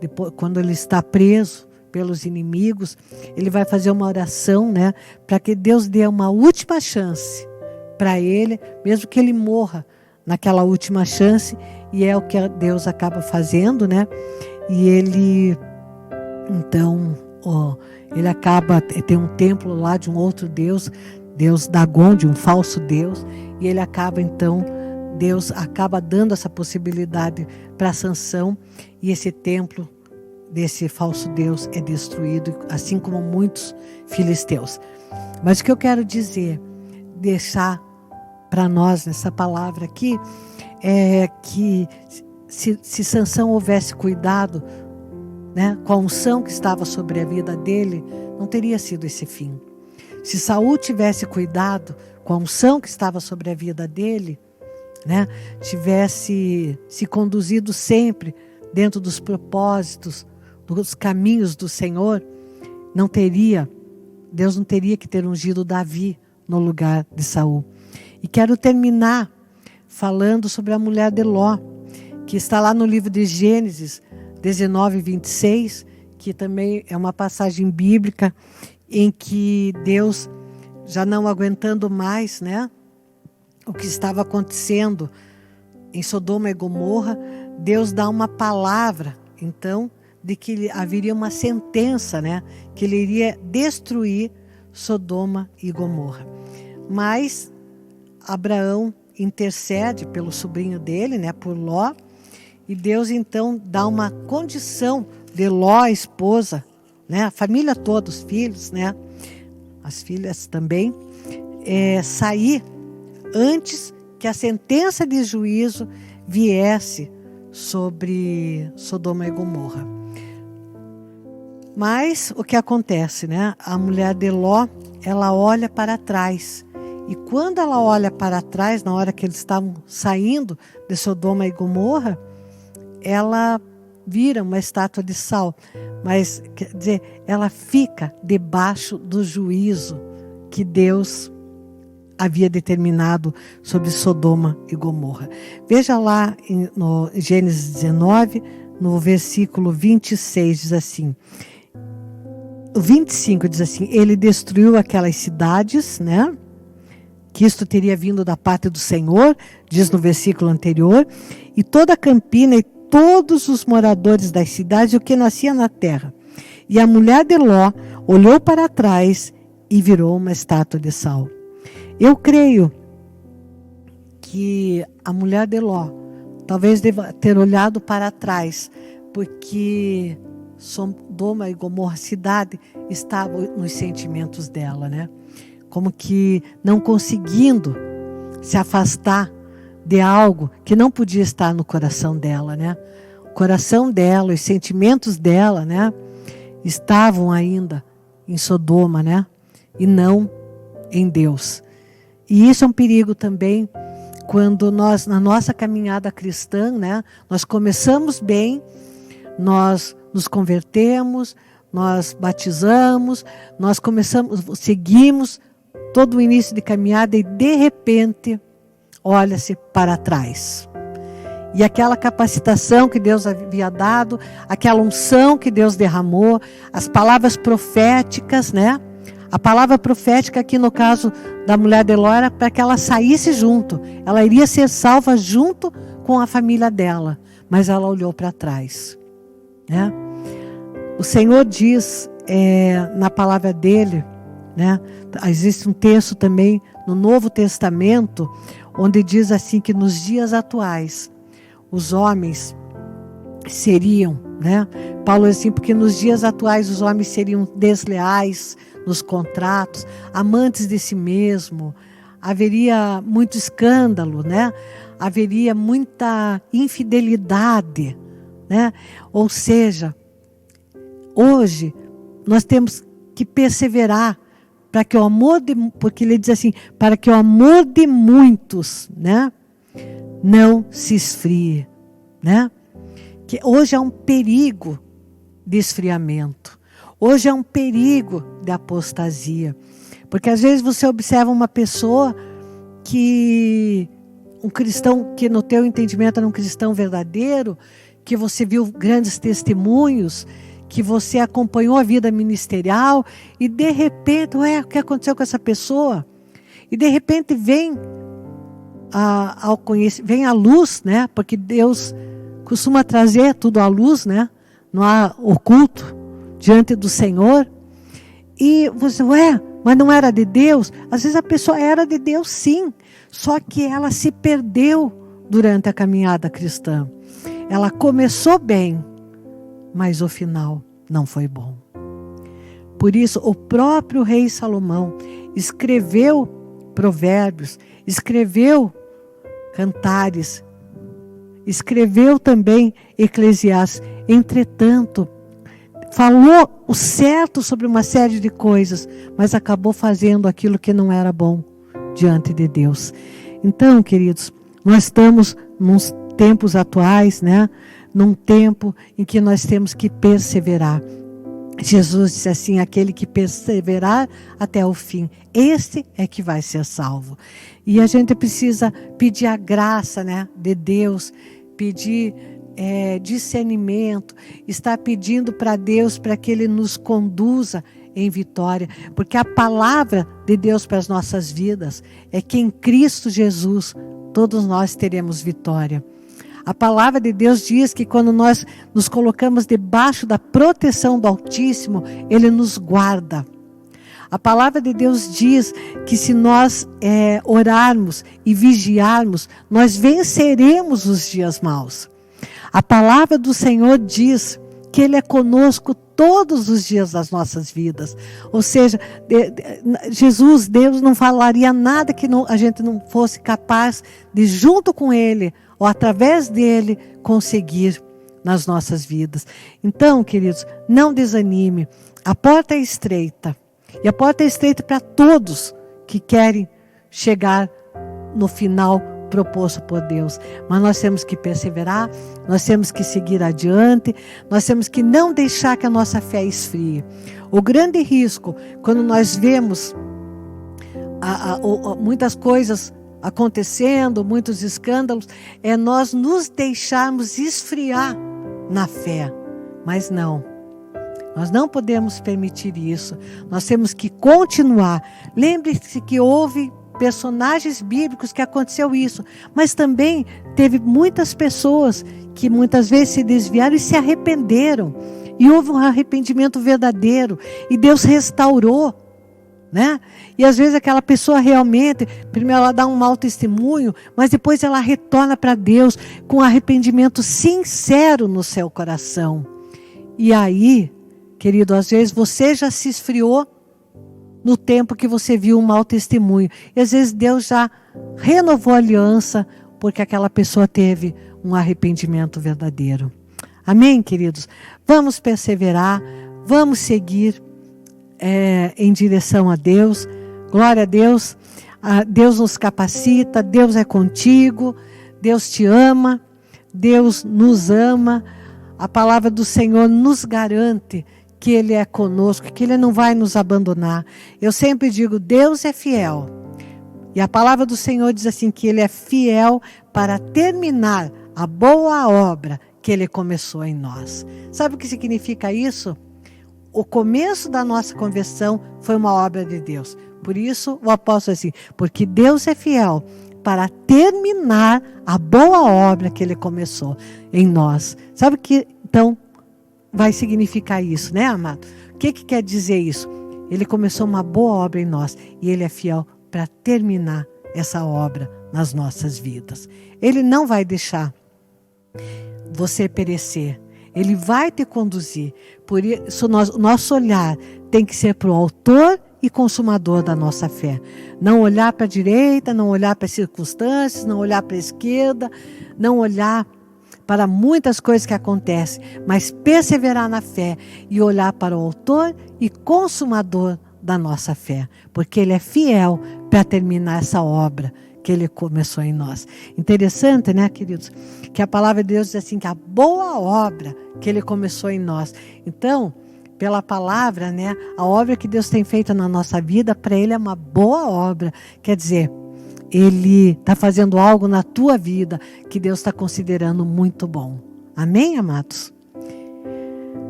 depois, quando ele está preso pelos inimigos, ele vai fazer uma oração, né, para que Deus dê uma última chance para ele, mesmo que ele morra naquela última chance, e é o que Deus acaba fazendo, né? E ele, então, ele acaba, tem um templo lá de um outro Deus, Deus Dagon, de um falso Deus, e ele acaba então, Deus acaba dando essa possibilidade para Sansão, e esse templo desse falso Deus é destruído, assim como muitos filisteus. Mas o que eu quero dizer, deixar para nós nessa palavra aqui, é que se Sansão houvesse cuidado, né, com a unção que estava sobre a vida dele, não teria sido esse fim. Se Saul tivesse cuidado com a unção que estava sobre a vida dele, né, tivesse se conduzido sempre dentro dos propósitos, dos caminhos do Senhor, Deus não teria que ter ungido Davi no lugar de Saul. E quero terminar falando sobre a mulher de Ló, que está lá no livro de Gênesis 19, 26, que também é uma passagem bíblica em que Deus, já não aguentando mais, né, o que estava acontecendo em Sodoma e Gomorra, Deus dá uma palavra, então, de que haveria uma sentença, né, que ele iria destruir Sodoma e Gomorra. Mas Abraão intercede pelo sobrinho dele, né, por Ló, e Deus então dá uma condição de Ló, a esposa, né, a família toda, os filhos, né, as filhas também, sair antes que a sentença de juízo viesse sobre Sodoma e Gomorra. Mas o que acontece, né? A mulher de Ló, ela olha para trás. E quando ela olha para trás, na hora que eles estavam saindo de Sodoma e Gomorra, ela vira uma estátua de sal. mas quer dizer, ela fica debaixo do juízo que Deus havia determinado sobre Sodoma e Gomorra. Veja lá no Gênesis 19, no versículo 26, diz assim, o 25 diz assim, ele destruiu aquelas cidades, né? Que isto teria vindo da parte do Senhor, diz no versículo anterior, e toda a campina e todos os moradores das cidades, o que nascia na terra. E a mulher de Ló olhou para trás e virou uma estátua de sal. Eu creio que a mulher de Ló talvez deva ter olhado para trás, porque Sodoma e Gomorra, cidade, estava nos sentimentos dela, né? Como que não conseguindo se afastar de algo que não podia estar no coração dela, né? O coração dela, os sentimentos dela, né? Estavam ainda em Sodoma, né? E não em Deus. E isso é um perigo também quando nós, na nossa caminhada cristã, né? Nós começamos bem, nós nos convertemos, nós batizamos, nós seguimos todo o início de caminhada e de repente olha-se para trás. E aquela capacitação que Deus havia dado, aquela unção que Deus derramou, as palavras proféticas, né? A palavra profética aqui no caso da mulher de Ló era para que ela saísse junto. Ela iria ser salva junto com a família dela. Mas ela olhou para trás, né? O Senhor diz na palavra dele, né? Existe um texto também no Novo Testamento, onde diz assim que nos dias atuais, os homens seriam, né? Paulo diz assim, porque nos dias atuais os homens seriam desleais nos contratos, amantes de si mesmo, haveria muito escândalo, né? Haveria muita infidelidade, né? Ou seja, hoje nós temos que perseverar para que o amor porque ele diz assim, para que o amor de muitos, né, não se esfrie, né? Que hoje é um perigo de esfriamento. Hoje é um perigo de apostasia. Porque às vezes você observa uma pessoa um cristão que no teu entendimento era um cristão verdadeiro, que você viu grandes testemunhos, que você acompanhou a vida ministerial e de repente, o que aconteceu com essa pessoa? E de repente vem a luz, né? Porque Deus costuma trazer tudo à luz, né? Não há oculto diante do Senhor. E você, mas não era de Deus? Às vezes a pessoa era de Deus sim, só que ela se perdeu durante a caminhada cristã. Ela começou bem, mas o final não foi bom. Por isso, o próprio rei Salomão escreveu provérbios, escreveu cantares, escreveu também Eclesiastes. Entretanto, falou o certo sobre uma série de coisas, mas acabou fazendo aquilo que não era bom diante de Deus. Então, queridos, nós estamos nos tempos atuais, né? Num tempo em que nós temos que perseverar. Jesus disse assim, aquele que perseverar até o fim, esse é que vai ser salvo. E a gente precisa pedir a graça, né, de Deus, pedir discernimento, estar pedindo para Deus para que Ele nos conduza em vitória, porque a palavra de Deus para as nossas vidas é que em Cristo Jesus todos nós teremos vitória. A palavra de Deus diz que quando nós nos colocamos debaixo da proteção do Altíssimo, Ele nos guarda. A palavra de Deus diz que se nós orarmos e vigiarmos, nós venceremos os dias maus. A palavra do Senhor diz que Ele é conosco todos os dias das nossas vidas. Ou seja, Deus não falaria nada que a gente não fosse capaz de, junto com Ele, ou através dele, conseguir nas nossas vidas. Então, queridos, não desanime. A porta é estreita. E a porta é estreita para todos que querem chegar no final proposto por Deus. Mas nós temos que perseverar, nós temos que seguir adiante, nós temos que não deixar que a nossa fé esfrie. O grande risco, quando nós vemos muitas coisas acontecendo, muitos escândalos, é nós nos deixarmos esfriar na fé. Mas não, nós não podemos permitir isso. Nós temos que continuar. Lembre-se que houve personagens bíblicos que aconteceu isso, mas também teve muitas pessoas que muitas vezes se desviaram e se arrependeram, e houve um arrependimento verdadeiro, e Deus restaurou, né? E às vezes aquela pessoa realmente, primeiro ela dá um mau testemunho, mas depois ela retorna para Deus com arrependimento sincero no seu coração. E aí, querido, às vezes você já se esfriou no tempo que você viu um mau testemunho. E às vezes Deus já renovou a aliança porque aquela pessoa teve um arrependimento verdadeiro. Amém, queridos? Vamos perseverar, vamos seguir em direção a Deus. Glória a Deus. Deus nos capacita, Deus é contigo, Deus te ama, Deus nos ama. A palavra do Senhor nos garante que Ele é conosco, que Ele não vai nos abandonar. Eu sempre digo, Deus é fiel. E a palavra do Senhor diz assim, que Ele é fiel para terminar a boa obra que Ele começou em nós. Sabe o que significa isso? O começo da nossa conversão foi uma obra de Deus. Por isso o apóstolo diz assim, porque Deus é fiel para terminar a boa obra que Ele começou em nós. Sabe o que então vai significar isso, né, amado? O que quer dizer isso? Ele começou uma boa obra em nós e Ele é fiel para terminar essa obra nas nossas vidas. Ele não vai deixar você perecer. Ele vai te conduzir. Por isso, nosso olhar tem que ser para o autor e consumador da nossa fé. Não olhar para a direita, não olhar para as circunstâncias, não olhar para a esquerda, não olhar para muitas coisas que acontecem, mas perseverar na fé e olhar para o autor e consumador da nossa fé, porque Ele é fiel para terminar essa obra que Ele começou em nós. Interessante, né, queridos? Que a palavra de Deus diz assim, que a boa obra que Ele começou em nós. Então, pela palavra, né, a obra que Deus tem feito na nossa vida, para Ele é uma boa obra. Quer dizer, Ele está fazendo algo na tua vida que Deus está considerando muito bom. Amém, amados?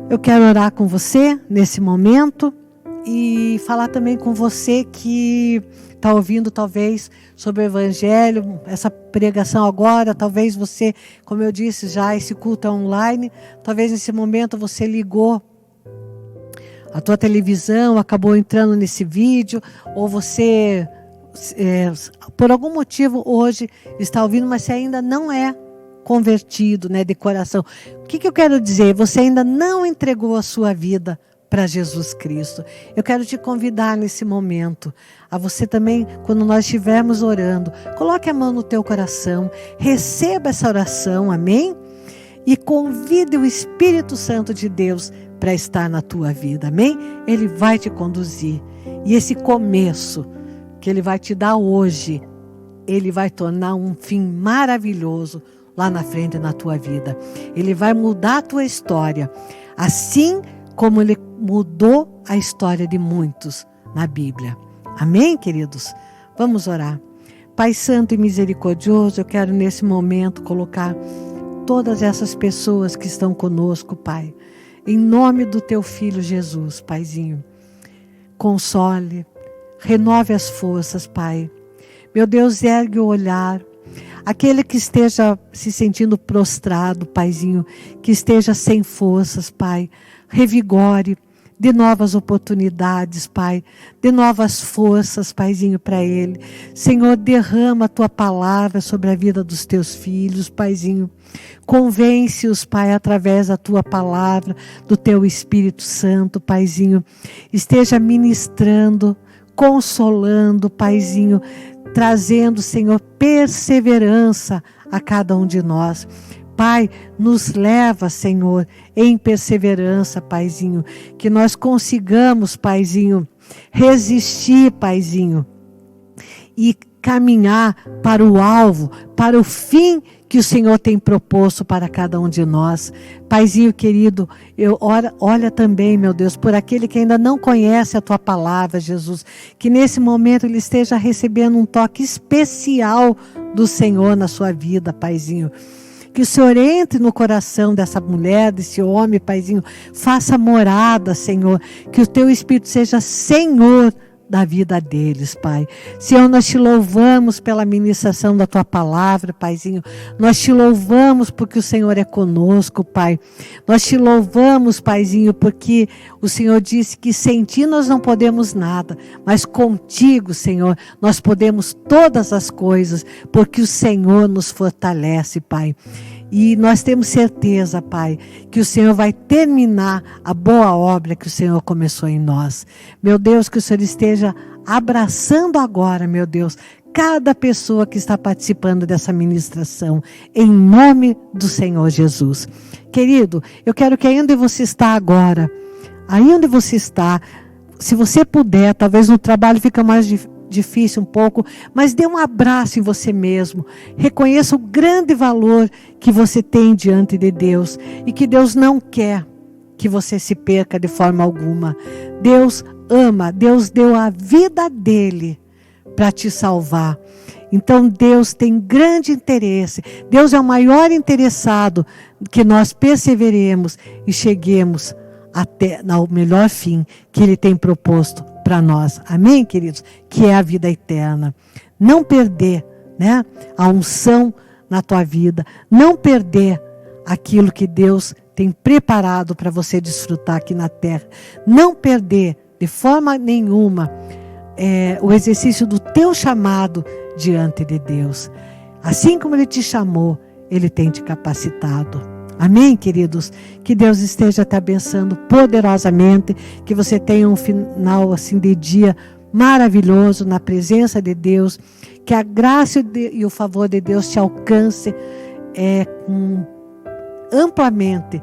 Eu quero orar com você nesse momento e falar também com você que está ouvindo talvez sobre o Evangelho, essa pregação agora, talvez você, como eu disse já, esse culto é online, talvez nesse momento você ligou a tua televisão, acabou entrando nesse vídeo, ou você por algum motivo hoje está ouvindo, mas você ainda não é convertido, né, de coração. O que eu quero dizer? Você ainda não entregou a sua vida para Jesus Cristo. Eu quero te convidar nesse momento a você também, quando nós estivermos orando, coloque a mão no teu coração, receba essa oração, amém? E convide o Espírito Santo de Deus para estar na tua vida, amém? Ele vai te conduzir. E esse começo que Ele vai te dar hoje, Ele vai tornar um fim maravilhoso lá na frente na tua vida. Ele vai mudar a tua história, assim como Ele mudou a história de muitos na Bíblia. Amém, queridos? Vamos orar. Pai Santo e Misericordioso, eu quero nesse momento colocar todas essas pessoas que estão conosco, Pai, em nome do Teu Filho Jesus, Paizinho. Console, renove as forças, Pai. Meu Deus, ergue o olhar. Aquele que esteja se sentindo prostrado, Paizinho, que esteja sem forças, Pai, revigore, dê novas oportunidades, Pai, dê novas forças, Paizinho, para ele. Senhor, derrama a Tua palavra sobre a vida dos Teus filhos, Paizinho. Convence-os, Pai, através da Tua palavra, do Teu Espírito Santo, Paizinho. Esteja ministrando, consolando, Paizinho, trazendo, Senhor, perseverança a cada um de nós. Pai, nos leva, Senhor, em perseverança, Paizinho, que nós consigamos, Paizinho, resistir, Paizinho, e caminhar para o alvo, para o fim que o Senhor tem proposto para cada um de nós. Paizinho querido, olha também, meu Deus, por aquele que ainda não conhece a Tua palavra, Jesus, que nesse momento ele esteja recebendo um toque especial do Senhor na sua vida, Paizinho. Que o Senhor entre no coração dessa mulher, desse homem, Paizinho, faça morada, Senhor, que o Teu Espírito seja Senhor da vida deles, Pai. Senhor, nós te louvamos pela ministração da Tua palavra, Paizinho. Nós te louvamos porque o Senhor é conosco, Pai. Nós te louvamos, Paizinho, porque o Senhor disse que sem Ti nós não podemos nada, mas contigo, Senhor, nós podemos todas as coisas, porque o Senhor nos fortalece, Pai. E nós temos certeza, Pai, que o Senhor vai terminar a boa obra que o Senhor começou em nós. Meu Deus, que o Senhor esteja abraçando agora, meu Deus, cada pessoa que está participando dessa ministração, em nome do Senhor Jesus. Querido, eu quero que aí onde você está agora, aí onde você está, se você puder, talvez no trabalho fica mais difícil um pouco, mas dê um abraço em você mesmo. Reconheça o grande valor que você tem diante de Deus e que Deus não quer que você se perca de forma alguma. Deus ama, Deus deu a vida dele para te salvar. Então Deus tem grande interesse. Deus é o maior interessado que nós perseveremos e cheguemos até ao melhor fim que Ele tem proposto para nós. Amém, queridos? Que é a vida eterna. Não perder, né, a unção na tua vida. Não perder aquilo que Deus tem preparado para você desfrutar aqui na terra. Não perder de forma nenhuma o exercício do teu chamado diante de Deus. Assim como Ele te chamou, Ele tem te capacitado. Amém, queridos? Que Deus esteja te abençoando poderosamente, que você tenha um final assim de dia maravilhoso na presença de Deus, que a graça e o favor de Deus te alcance amplamente,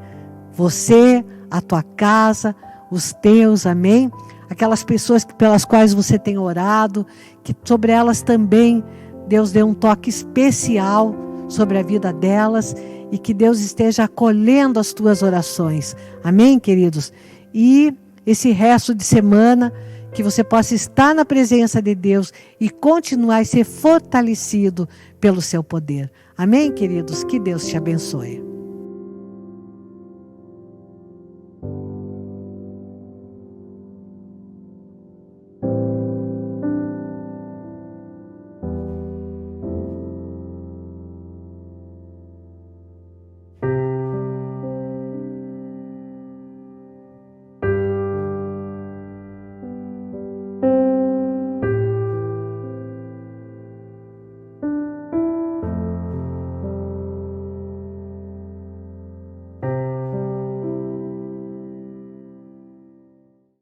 você, a tua casa, os teus, amém? Aquelas pessoas pelas quais você tem orado, que sobre elas também Deus dê um toque especial sobre a vida delas, e que Deus esteja acolhendo as tuas orações. Amém, queridos? E esse resto de semana, que você possa estar na presença de Deus e continuar a ser fortalecido pelo seu poder. Amém, queridos? Que Deus te abençoe.